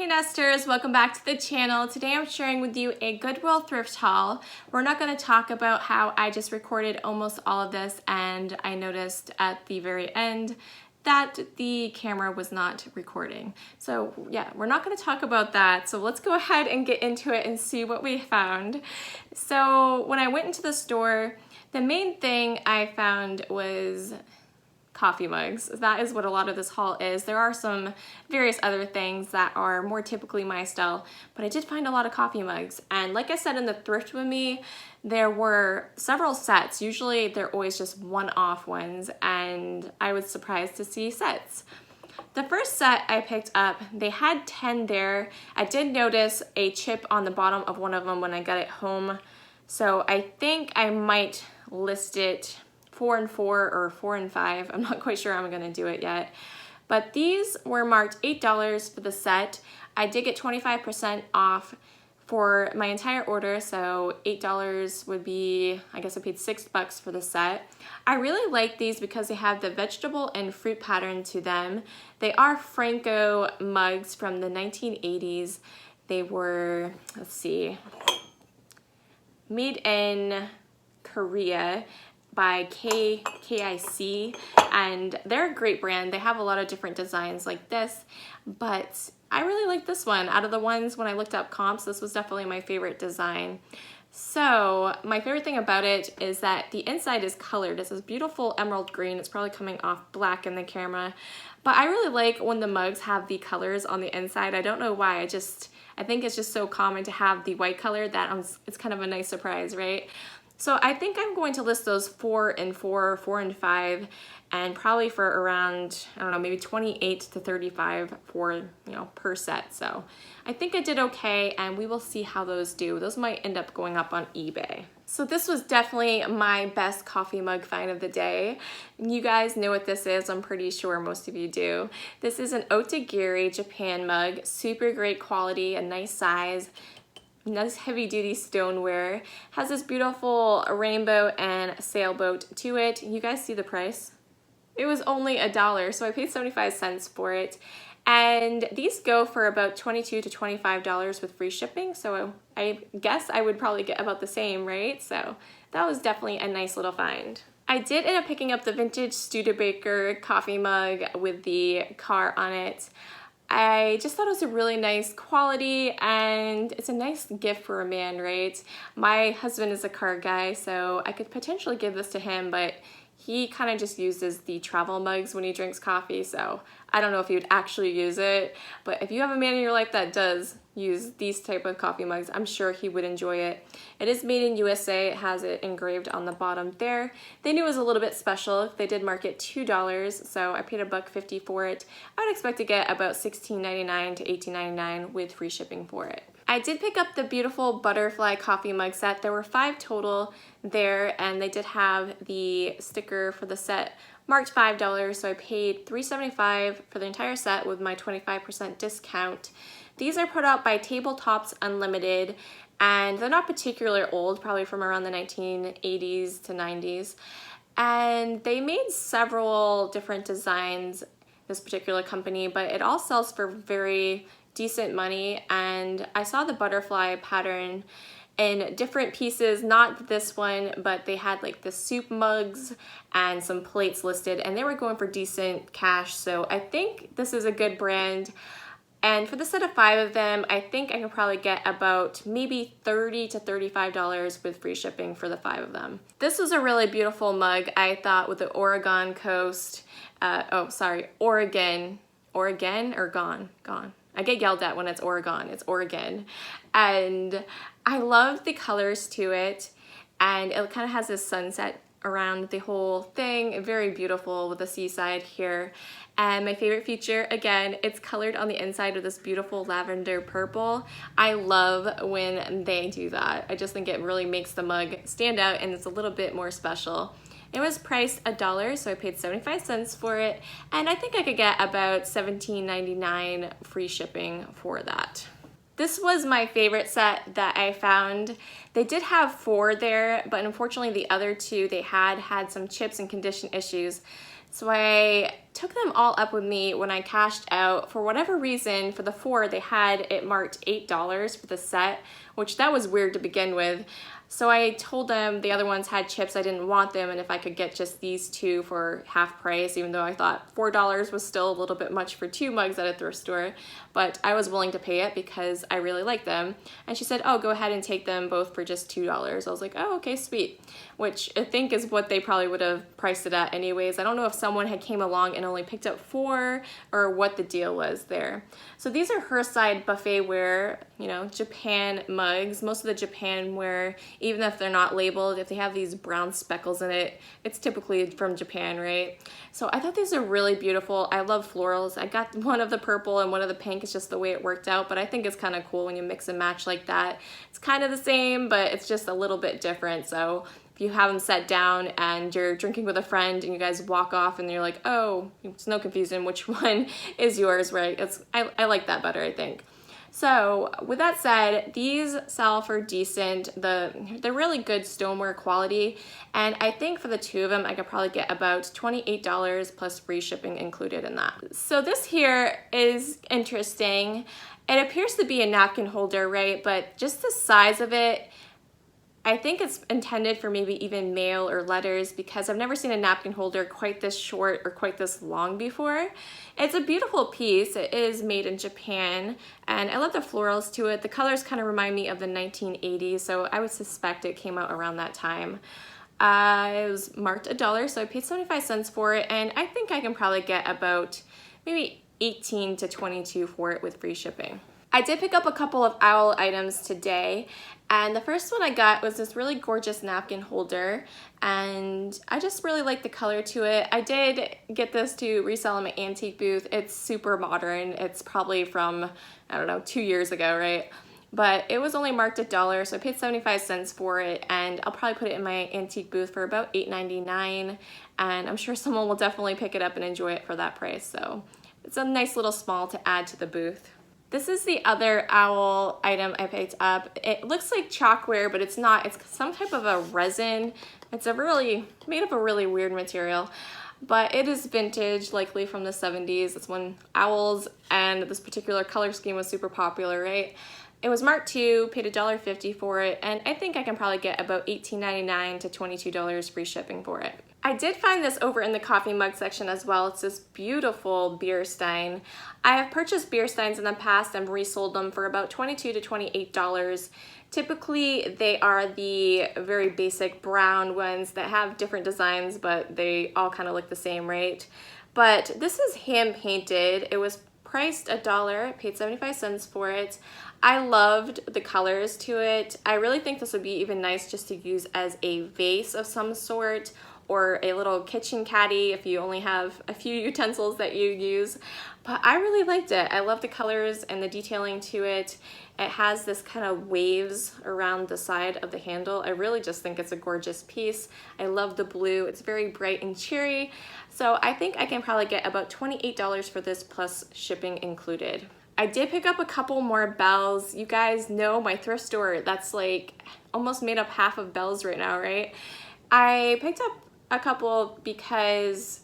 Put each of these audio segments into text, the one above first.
Nesters, welcome back to the channel. Today I'm sharing with you a Goodwill Thrift haul. We're not going to talk about how I just recorded almost all of this and I noticed at the very end that the camera was not recording. So yeah, we're not going to talk about that. So let's go ahead and get into it and see what we found. So when I went into the store, the main thing I found was coffee mugs. That is what a lot of this haul is. There are some various other things that are more typically my style, but I did find a lot of coffee mugs. And like I said in the thrift with me, there were several sets. Usually they're always just one-off ones, and I was surprised to see sets. The first set I picked up, they had 10 there. I did notice a chip on the bottom of one of them when I got it home. So I think I might list it 4 and 4 or 4 and 5. I'm not quite sure how I'm gonna do it yet. But these were marked $8 for the set. I did get 25% off for my entire order, so $8 would be, I guess I paid $6 for the set. I really like these because they have the vegetable and fruit pattern to them. They are Franko mugs from the 1980s. They were, let's see, made in Korea by KIC, and they're a great brand. They have a lot of different designs like this, but I really like this one. Out of the ones when I looked up comps, this was definitely my favorite design. So my favorite thing about it is that the inside is colored. It's this beautiful emerald green. It's probably coming off black in the camera, but I really like when the mugs have the colors on the inside. I don't know why, I think it's just so common to have the white color that it's kind of a nice surprise, right? So I think I'm going to list those 4 and 4, 4 and 5, and probably for around, I don't know, maybe 28 to 35 for, per set. So I think I did okay, and we will see how those do. Those might end up going up on eBay. So this was definitely my best coffee mug find of the day. You guys know what this is. I'm pretty sure most of you do. This is an Otagiri Japan mug. Super great quality, a nice size. Nice heavy duty stoneware. Has this beautiful rainbow and sailboat to it. You guys see the price? It was only $1, so I paid 75 cents for it. And these go for about $22 to $25 with free shipping, so I guess I would probably get about the same, right? So that was definitely a nice little find. I did end up picking up the vintage Studebaker coffee mug with the car on it. I just thought it was a really nice quality, and it's a nice gift for a man, right? My husband is a car guy, so I could potentially give this to him, but he kind of just uses the travel mugs when he drinks coffee, so I don't know if he would actually use it. But if you have a man in your life that does use these type of coffee mugs, I'm sure he would enjoy it. It is made in USA. It has it engraved on the bottom there. They knew it was a little bit special. They did mark it $2, so I paid $1.50 for it. I would expect to get about $16.99 to $18.99 with free shipping for it. I did pick up the beautiful butterfly coffee mug set. There were 5 total there, and they did have the sticker for the set marked $5, so I paid $3.75 for the entire set with my 25% discount. These are put out by Tabletops Unlimited, and they're not particularly old, probably from around the 1980s to 90s. And they made several different designs, this particular company, but it all sells for very decent money. And I saw the butterfly pattern in different pieces, not this one, but they had like the soup mugs and some plates listed, and they were going for decent cash. So I think this is a good brand. And for the set of 5 of them, I think I can probably get about maybe $30 to $35 with free shipping for the 5 of them. This was a really beautiful mug, I thought, with the Oregon coast. Oregon or gone. I get yelled at when it's Oregon. It's Oregon. And I love the colors to it. And it kind of has this sunset around the whole thing. Very beautiful with the seaside here. And my favorite feature, again, it's colored on the inside with this beautiful lavender purple. I love when they do that. I just think it really makes the mug stand out, and it's a little bit more special. It was priced $1, so I paid 75 cents for it, and I think I could get about $17.99 free shipping for that. This was my favorite set that I found. They did have 4 there, but unfortunately the other 2 they had some chips and condition issues. So I took them all up with me when I cashed out. For whatever reason, for the 4, they had it marked $8 for the set, which that was weird to begin with. So I told them the other ones had chips, I didn't want them, and if I could get just these 2 for half price, even though I thought $4 was still a little bit much for 2 mugs at a thrift store, but I was willing to pay it because I really like them. And she said, oh, go ahead and take them both for just $2. I was like, oh, okay, sweet. Which I think is what they probably would have priced it at anyways. I don't know if someone had came along and only picked up 4 or what the deal was there. So these are her side buffet ware, you know, Japan mugs. Most of the Japan ware, even if they're not labeled, if they have these brown speckles in it, it's typically from Japan, right? So I thought these are really beautiful. I love florals. I got one of the purple and one of the pink. It's just the way it worked out, but I think it's kind of cool when you mix and match like that. It's kind of the same, but it's just a little bit different. So if you have them set down and you're drinking with a friend and you guys walk off and you're like, oh, it's no confusion which one is yours, right? I like that better, I think. So with that said, these sell for decent. They're really good stoneware quality, and I think for the 2 of them I could probably get about $28 plus free shipping included in that. So this here is interesting. It appears to be a napkin holder, right? But just the size of it, I think it's intended for maybe even mail or letters, because I've never seen a napkin holder quite this short or quite this long before. It's a beautiful piece. It is made in Japan, and I love the florals to it. The colors kind of remind me of the 1980s, so I would suspect it came out around that time. It was marked $1, so I paid 75 cents for it, and I think I can probably get about maybe 18 to 22 for it with free shipping. I did pick up a couple of owl items today, and the first one I got was this really gorgeous napkin holder, and I just really like the color to it. I did get this to resell in my antique booth. It's super modern. It's probably from, I don't know, 2 years ago, right? But it was only marked $1, so I paid 75 cents for it, and I'll probably put it in my antique booth for about $8.99, and I'm sure someone will definitely pick it up and enjoy it for that price. So it's a nice little small to add to the booth. This is the other owl item I picked up. It looks like chalkware, but it's not. It's some type of a resin. It's made of a really weird material, but it is vintage, likely from the 70s. It's when owls and this particular color scheme was super popular, right? It was marked 2, paid $1.50 for it, and I think I can probably get about $18.99 to $22 free shipping for it. I did find this over in the coffee mug section as well. It's this beautiful beer stein. I have purchased beer steins in the past and resold them for about $22 to $28. Typically, they are the very basic brown ones that have different designs, but they all kind of look the same, right? But this is hand painted. It was priced $1, I paid 75 cents for it. I loved the colors to it. I really think this would be even nice just to use as a vase of some sort, or a little kitchen caddy if you only have a few utensils that you use. But I really liked it. I love the colors and the detailing to it. It has this kind of waves around the side of the handle. I really just think it's a gorgeous piece. I love the blue. It's very bright and cheery. So I think I can probably get about $28 for this plus shipping included. I did pick up a couple more bells. You guys know my thrift store, that's like almost made up half of bells right now, right? I picked up a couple because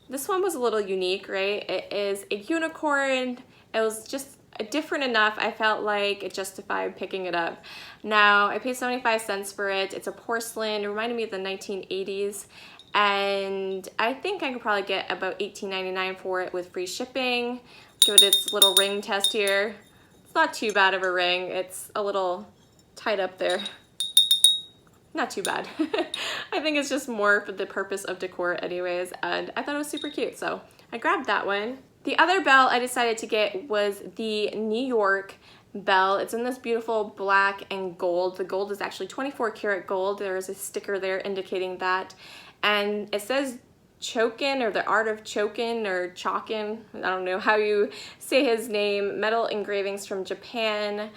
this one was a little unique, right? It is a unicorn. It was just different enough. I felt like it justified picking it up. Now, I paid 75 cents for it. It's a porcelain. It reminded me of the 1980s. And I think I could probably get about $18.99 for it with free shipping. Give it its little ring test here. It's not too bad of a ring. It's a little tied up there. Not too bad. I think it's just more for the purpose of decor anyways, and I thought it was super cute, so I grabbed that one. The other bell I decided to get was the New York bell. It's in this beautiful black and gold. The gold is actually 24 karat gold. There is a sticker there indicating that, and it says Chokin, or the art of Chokin, or Chokin. I don't know how you say his name. Metal engravings from Japan.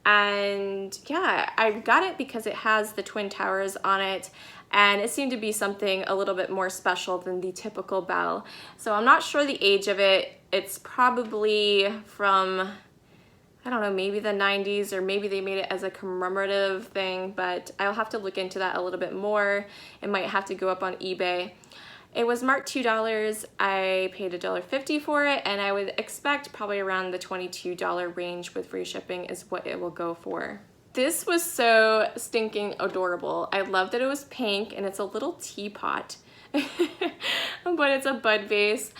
And yeah, I got it because it has the Twin Towers on it, and it seemed to be something a little bit more special than the typical bell. So I'm not sure the age of it. It's probably from, I don't know, maybe the 90s, or maybe they made it as a commemorative thing, but I'll have to look into that a little bit more. It might have to go up on eBay. It was marked $2. I paid $1.50 for it, and I would expect probably around the $22 range with free shipping is what it will go for. This was so stinking adorable. I love that it was pink and it's a little teapot, but it's a bud vase.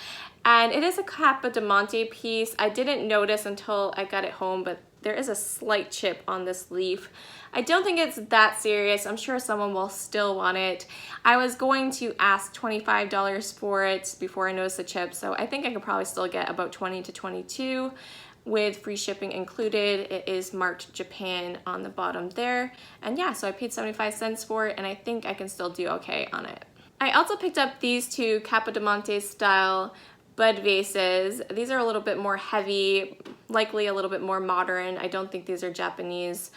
And it is a Capodimonte piece. I didn't notice until I got it home, but there is a slight chip on this leaf. I don't think it's that serious. I'm sure someone will still want it. I was going to ask $25 for it before I noticed the chip, so I think I could probably still get about $20 to $22 with free shipping included. It is marked Japan on the bottom there. And yeah, so I paid 75 cents for it, and I think I can still do okay on it. I also picked up these two Capodimonte style bud vases. These are a little bit more heavy, likely a little bit more modern. I don't think these are Japanese.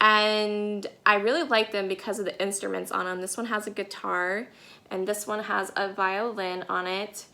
And I really like them because of the instruments on them. This one has a guitar, and this one has a violin on it.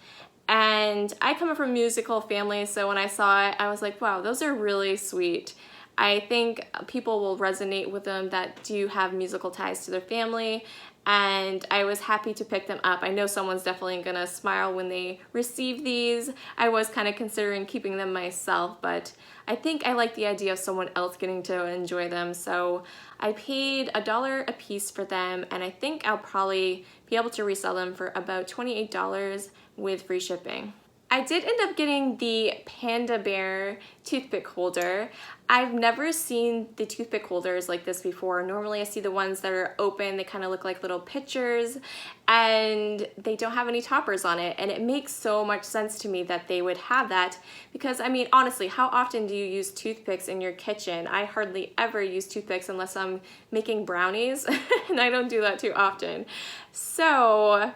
And I come from a musical family, so when I saw it, I was like, wow, those are really sweet. I think people will resonate with them that do have musical ties to their family, and I was happy to pick them up. I know someone's definitely gonna smile when they receive these. I was kind of considering keeping them myself, but I think I like the idea of someone else getting to enjoy them, so I paid $1 a piece for them, and I think I'll probably be able to resell them for about $28 with free shipping. I did end up getting the Panda Bear toothpick holder. I've never seen the toothpick holders like this before. Normally I see the ones that are open, they kind of look like little pitchers, and they don't have any toppers on it. And it makes so much sense to me that they would have that because, I mean, honestly, how often do you use toothpicks in your kitchen? I hardly ever use toothpicks unless I'm making brownies, and I don't do that too often. So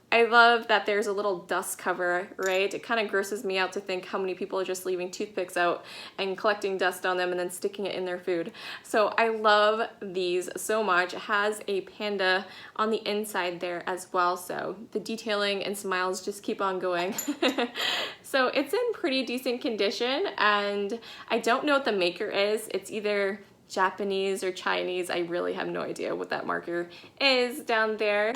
I love that there's a little dust cover, right? It kind of grosses me out to think how many people are just leaving toothpicks out and collecting dust on them and then sticking it in their food. So I love these so much. It has a panda on the inside there as well, so the detailing and smiles just keep on going. So it's in pretty decent condition, and I don't know what the maker is. It's either Japanese or Chinese. I really have no idea what that marker is down there.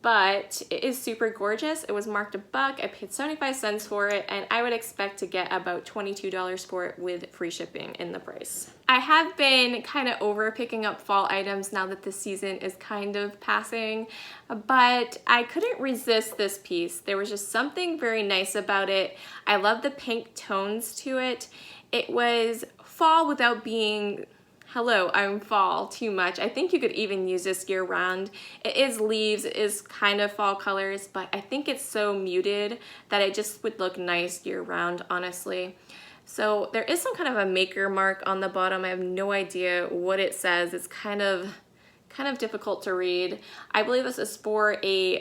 But it is super gorgeous. It was marked $1. I paid 75 cents for it, and I would expect to get about $22 for it with free shipping in the price. I have been kind of over picking up fall items now that the season is kind of passing, but I couldn't resist this piece. There was just something very nice about it. I love the pink tones to it. It was fall without being, hello, I'm fall too much. I think you could even use this year round. It is leaves, it is kind of fall colors, but I think it's so muted that it just would look nice year round, honestly. So there is some kind of a maker mark on the bottom. I have no idea what it says. It's kind of difficult to read. I believe this is for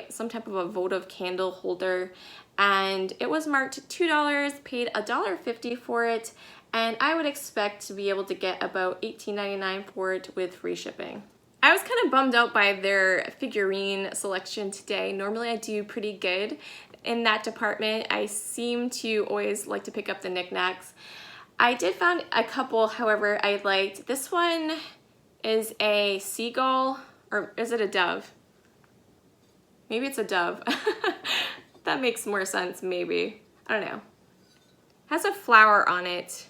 some type of a votive candle holder, and it was marked $2, paid $1.50 for it. And I would expect to be able to get about $18.99 for it with free shipping. I was kind of bummed out by their figurine selection today. Normally I do pretty good in that department. I seem to always like to pick up the knickknacks. I did find a couple, however, I liked. This one is a seagull, or is it a dove? Maybe it's a dove. That makes more sense, maybe. I don't know. Has a flower on it.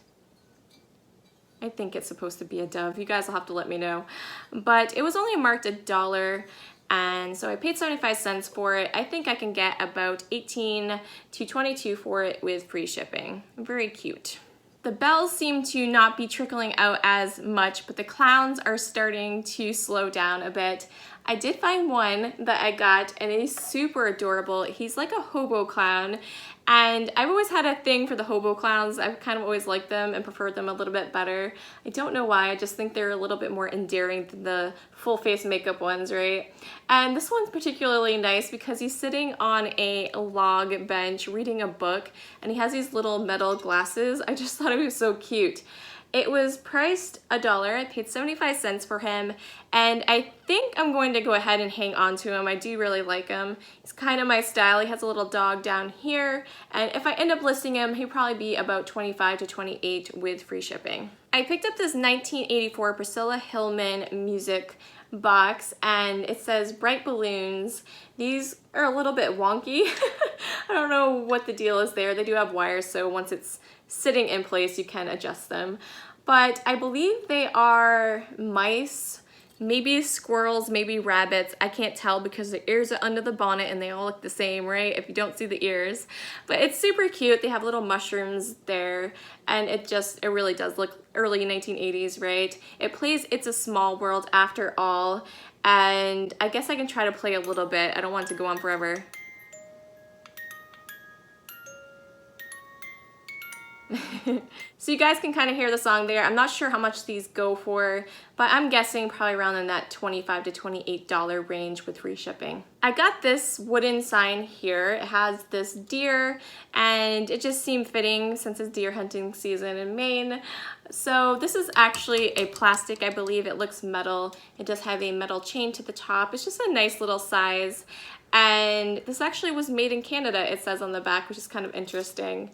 I think it's supposed to be a dove. You guys will have to let me know. But it was only marked $1, and so I paid 75 cents for it. I think I can get about 18 to 22 for it with free shipping. Very cute. The bells seem to not be trickling out as much, but the clowns are starting to slow down a bit. I did find one that I got, and it is super adorable. He's like a hobo clown, and I've always had a thing for the hobo clowns. I've kind of always liked them and preferred them a little bit better. I don't know why, I just think they're a little bit more endearing than the full face makeup ones, right? And this one's particularly nice because he's sitting on a log bench reading a book, and he has these little metal glasses. I just thought it was so cute. It was priced $1. I paid 75 cents for him, and I think I'm going to go ahead and hang on to him. I do really like him. He's kind of my style. He has a little dog down here, and if I end up listing him, he'll probably be about 25 to 28 with free shipping. I picked up this 1984 Priscilla Hillman music box, and it says bright balloons. These are a little bit wonky. I don't know what the deal is there. They do have wires, so once it's sitting in place, you can adjust them. But I believe they are mice, maybe squirrels, maybe rabbits. I can't tell because the ears are under the bonnet and they all look the same, right? If you don't see the ears. But it's super cute. They have little mushrooms there, and it really does look early 1980s, right? It plays It's a Small World after all, and I guess I can try to play a little bit. I don't want it to go on forever. So you guys can kind of hear the song there. I'm not sure how much these go for, but I'm guessing probably around in that $25 to $28 range with free shipping. I got this wooden sign here. It has this deer, and it just seemed fitting since it's deer hunting season in Maine. So this is actually a plastic, I believe. It looks metal. It does have a metal chain to the top. It's just a nice little size. And this actually was made in Canada, it says on the back, which is kind of interesting.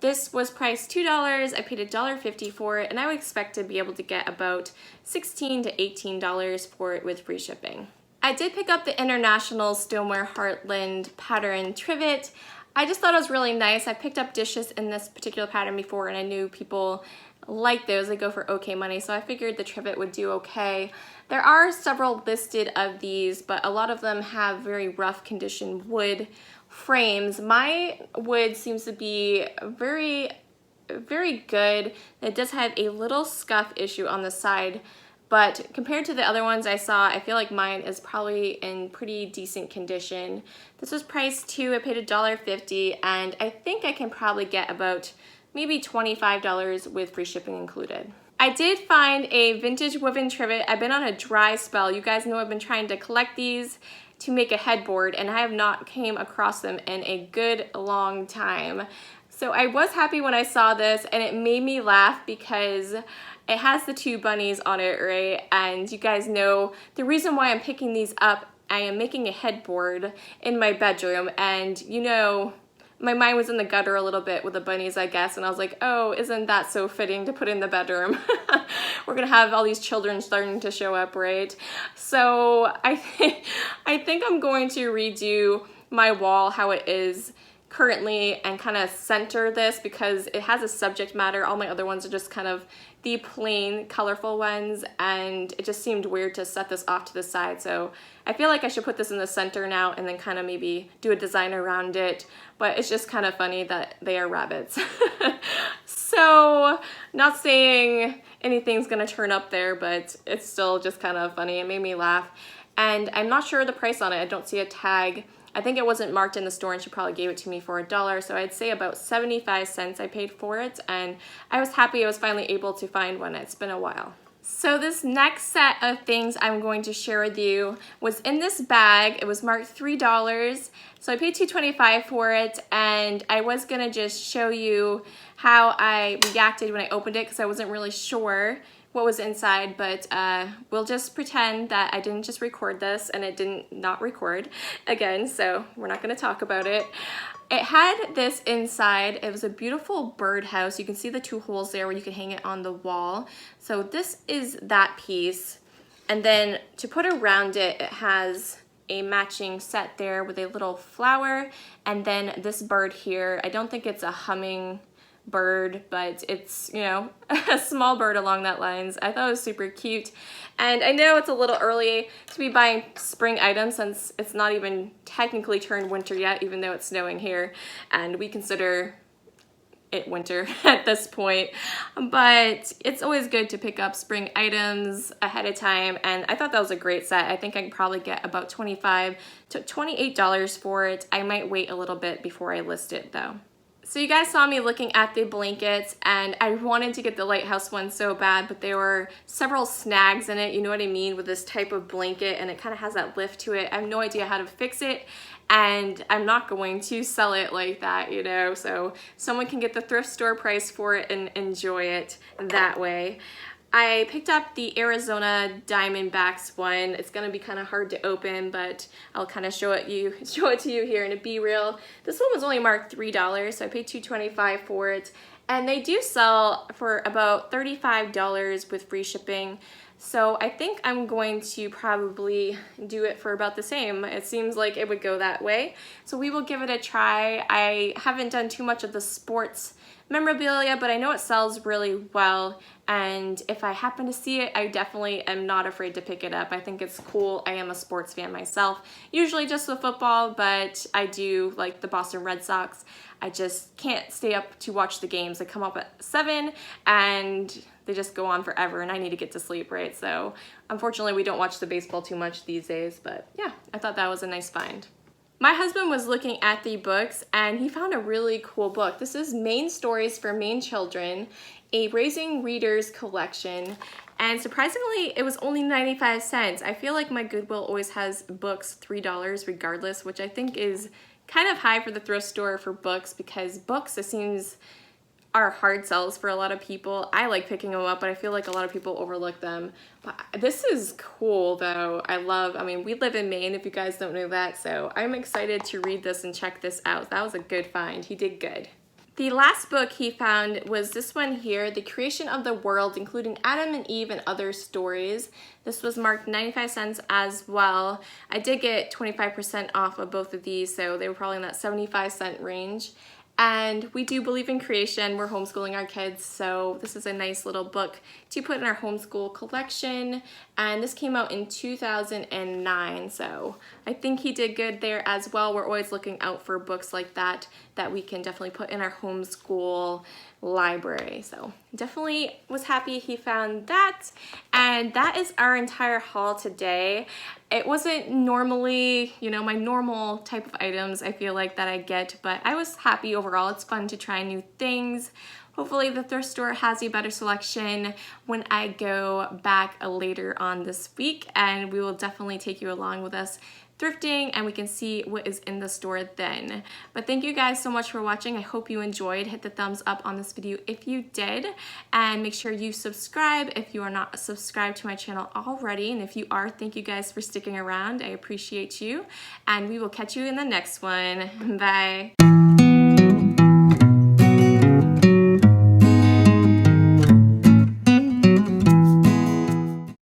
This was priced $2. I paid $1.50 for it, and I would expect to be able to get about $16 to $18 for it with free shipping. I did pick up the International Stoneware Heartland pattern trivet. I just thought it was really nice. I picked up dishes in this particular pattern before, and I knew people like those. They go for okay money, so I figured the trivet would do okay. There are several listed of these, but a lot of them have very rough condition wood frames. My wood seems to be very good. It does have a little scuff issue on the side, but compared to the other ones I saw, I feel like mine is probably in pretty decent condition. This was priced $2. I paid $1.50, and I think I can probably get about maybe $25 with free shipping included. I did find a vintage woven trivet. I've been on a dry spell. You guys know I've been trying to collect these to make a headboard, and I have not came across them in a good long time. So I was happy when I saw this, and it made me laugh because it has the two bunnies on it, right? And you guys know the reason why I'm picking these up, I am making a headboard in my bedroom, and you know, my mind was in the gutter a little bit with the bunnies, I guess, and I was like, oh, isn't that so fitting to put in the bedroom? We're gonna have all these children starting to show up, right? So I think I'm going to redo my wall how it is currently and kind of center this because it has a subject matter. All my other ones are just kind of the plain colorful ones, and it just seemed weird to set this off to the side. So I feel like I should put this in the center now and then kind of maybe do a design around it, but it's just kind of funny that they are rabbits. So not saying anything's gonna turn up there, but it's still just kind of funny. It made me laugh, and I'm not sure the price on it. I don't see a tag. I think it wasn't marked in the store, and she probably gave it to me for $1, so I'd say about 75 cents I paid for it, and I was happy I was finally able to find one. It's been a while. So this next set of things I'm going to share with you was in this bag. It was marked $3, so I paid $2.25 for it, and I was gonna just show you how I reacted when I opened it because I wasn't really sure what was inside, but we'll just pretend that I didn't just record this and it didn't not record again, so we're not gonna talk about it. It had this inside. It was a beautiful birdhouse. You can see the two holes there where you can hang it on the wall. So this is that piece, and then to put around it, it has a matching set there with a little flower, and then this bird here. I don't think it's a humming bird, but it's, you know, a small bird along that lines. I thought it was super cute, and I know it's a little early to be buying spring items since it's not even technically turned winter yet, even though it's snowing here and we consider it winter at this point, but it's always good to pick up spring items ahead of time, and I thought that was a great set. I think I can probably get about $25 to $28 for it. I might wait a little bit before I list it though. So you guys saw me looking at the blankets, and I wanted to get the Lighthouse one so bad, but there were several snags in it, you know what I mean, with this type of blanket, and it kind of has that lift to it. I have no idea how to fix it, and I'm not going to sell it like that, you know, so someone can get the thrift store price for it and enjoy it that way. I picked up the Arizona Diamondbacks one. It's gonna be kind of hard to open, but I'll kind of show it to you here in a B-reel. This one was only marked $3, so I paid $2.25 for it. and they do sell for about $35 with free shipping. So I think I'm going to probably do it for about the same. It seems like it would go that way. So we will give it a try. I haven't done too much of the sports memorabilia, but I know it sells really well. And if I happen to see it, I definitely am not afraid to pick it up. I think it's cool. I am a sports fan myself, usually just the football, but I do like the Boston Red Sox. I just can't stay up to watch the games. They come up at 7 and they just go on forever and I need to get to sleep, right? So unfortunately we don't watch the baseball too much these days, but yeah, I thought that was a nice find. My husband was looking at the books and he found a really cool book. This is Maine Stories for Maine Children, a Raising Readers collection. And surprisingly, it was only 95 cents. I feel like my Goodwill always has books $3 regardless, which I think is kind of high for the thrift store for books, because books, it seems, are hard sells for a lot of people. I like picking them up, but I feel like a lot of people overlook them. But this is cool though. I mean, we live in Maine, if you guys don't know that, so I'm excited to read this and check this out. That was a good find. He did good. The last book he found was this one here, The Creation of the World, including Adam and Eve and Other Stories. This was marked 95 cents as well. I did get 25% off of both of these, so they were probably in that 75-cent range. And we do believe in creation. We're homeschooling our kids, so this is a nice little book to put in our homeschool collection. And this came out in 2009, so I think he did good there as well. We're always looking out for books like that we can definitely put in our homeschool library. So definitely was happy he found that. And that is our entire haul today. It wasn't normally, my normal type of items I feel like that I get, but I was happy overall. It's fun to try new things. Hopefully the thrift store has a better selection when I go back later on this week, and we will definitely take you along with us thrifting and we can see what is in the store then. But thank you guys so much for watching. I hope you enjoyed. Hit the thumbs up on this video if you did, and make sure you subscribe if you are not subscribed to my channel already. And if you are, thank you guys for sticking around. I appreciate you, and we will catch you in the next one. Bye.